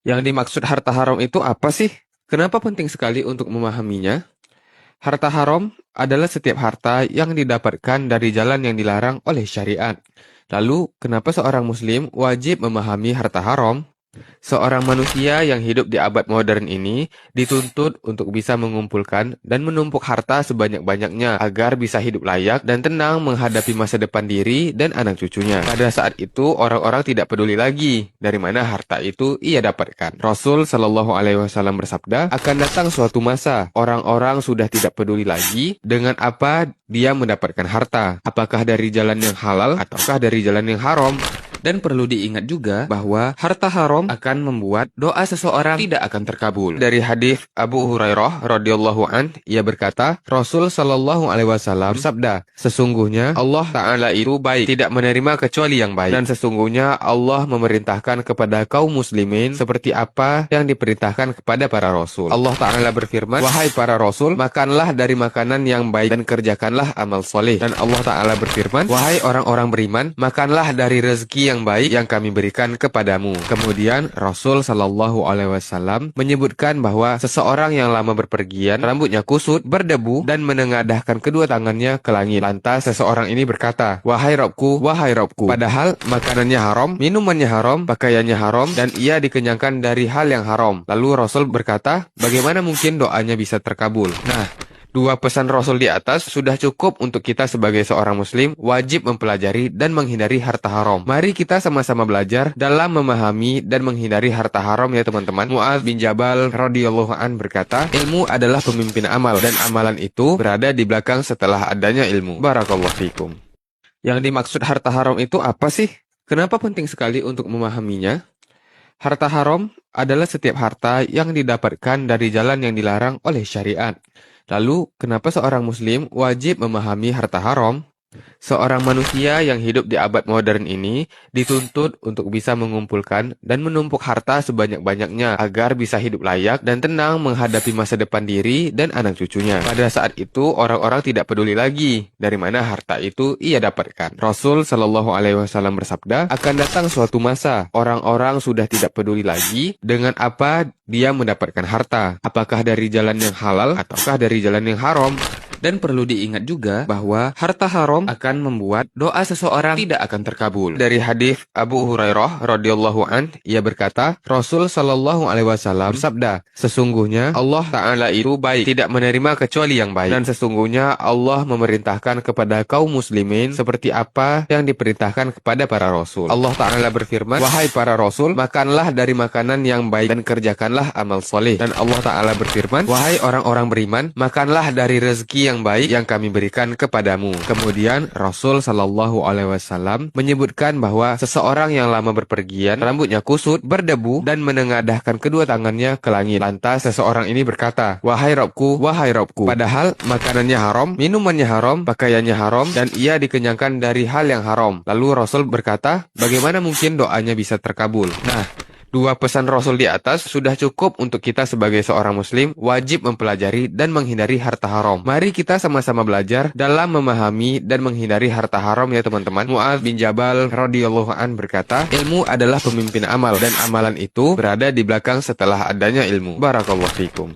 Yang dimaksud harta haram itu apa sih? Kenapa penting sekali untuk memahaminya? Harta haram adalah setiap harta yang didapatkan dari jalan yang dilarang oleh syariat. Lalu, kenapa seorang muslim wajib memahami harta haram? Seorang manusia yang hidup di abad modern ini dituntut untuk bisa mengumpulkan dan menumpuk harta sebanyak-banyaknya agar bisa hidup layak dan tenang menghadapi masa depan diri dan anak cucunya. Pada saat itu, orang-orang tidak peduli lagi dari mana harta itu ia dapatkan. Rasul Shallallahu Alaihi Wasallam bersabda, akan datang suatu masa orang-orang sudah tidak peduli lagi dengan apa dia mendapatkan harta, apakah dari jalan yang halal ataukah dari jalan yang haram. Dan perlu diingat juga bahwa harta haram akan membuat doa seseorang tidak akan terkabul. Dari hadis Abu Hurairah radhiyallahu an, ia berkata, Rasul Shallallahu alaihi wasallam bersabda, sesungguhnya Allah Ta'ala itu baik, tidak menerima kecuali yang baik. Dan sesungguhnya Allah memerintahkan kepada kaum muslimin seperti apa yang diperintahkan kepada para rasul. Allah Ta'ala berfirman, wahai para rasul, makanlah dari makanan yang baik dan kerjakanlah amal soleh. Dan Allah Ta'ala berfirman, wahai orang-orang beriman, makanlah dari rezeki yang baik yang kami berikan kepadamu. Kemudian Rasul Shallallahu Alaihi Wasallam menyebutkan bahwa seseorang yang lama berpergian, rambutnya kusut, berdebu, dan menengadahkan kedua tangannya ke langit. Lantas seseorang ini berkata, wahai Robku, padahal makanannya haram, minumannya haram, pakaiannya haram, dan ia dikenyangkan dari hal yang haram. Lalu Rasul berkata, bagaimana mungkin doanya bisa terkabul? Nah, dua pesan Rasul di atas sudah cukup untuk kita sebagai seorang muslim wajib mempelajari dan menghindari harta haram. Mari kita sama-sama belajar dalam memahami dan menghindari harta haram ya teman-teman. Mu'adz bin Jabal radhiyallahu an berkata, ilmu adalah pemimpin amal dan amalan itu berada di belakang setelah adanya ilmu. Barakallahu fikum. Yang dimaksud harta haram itu apa sih? Kenapa penting sekali untuk memahaminya? Harta haram adalah setiap harta yang didapatkan dari jalan yang dilarang oleh syariat. Lalu, kenapa seorang muslim wajib memahami harta haram? Seorang manusia yang hidup di abad modern ini dituntut untuk bisa mengumpulkan dan menumpuk harta sebanyak-banyaknya agar bisa hidup layak dan tenang menghadapi masa depan diri dan anak cucunya. Pada saat itu, orang-orang tidak peduli lagi dari mana harta itu ia dapatkan. Rasul Shallallahu Alaihi Wasallam bersabda, akan datang suatu masa orang-orang sudah tidak peduli lagi dengan apa dia mendapatkan harta, apakah dari jalan yang halal ataukah dari jalan yang haram. Dan perlu diingat juga bahwa harta haram akan membuat doa seseorang tidak akan terkabul. Dari hadis Abu Hurairah radhiyallahu an, ia berkata, Rasul Shallallahu alaihi wasallam bersabda, sesungguhnya Allah Ta'ala itu baik, tidak menerima kecuali yang baik. Dan sesungguhnya Allah memerintahkan kepada kaum muslimin seperti apa yang diperintahkan kepada para rasul. Allah Ta'ala berfirman, wahai para rasul, makanlah dari makanan yang baik dan kerjakanlah amal soleh. Dan Allah Ta'ala berfirman, wahai orang-orang beriman, makanlah dari rezeki yang baik yang kami berikan kepadamu. Kemudian Rasul Shallallahu Alaihi Wasallam menyebutkan bahwa seseorang yang lama berpergian, rambutnya kusut, berdebu, dan menengadahkan kedua tangannya ke langit. Lantas seseorang ini berkata, wahai Robku, padahal makanannya haram, minumannya haram, pakaiannya haram, dan ia dikenyangkan dari hal yang haram. Lalu Rasul berkata, bagaimana mungkin doanya bisa terkabul? Nah, dua pesan Rasul di atas sudah cukup untuk kita sebagai seorang muslim wajib mempelajari dan menghindari harta haram. Mari kita sama-sama belajar dalam memahami dan menghindari harta haram ya teman-teman. Mu'adz bin Jabal radhiyallahu an berkata, ilmu adalah pemimpin amal dan amalan itu berada di belakang setelah adanya ilmu. Barakallahu fikum.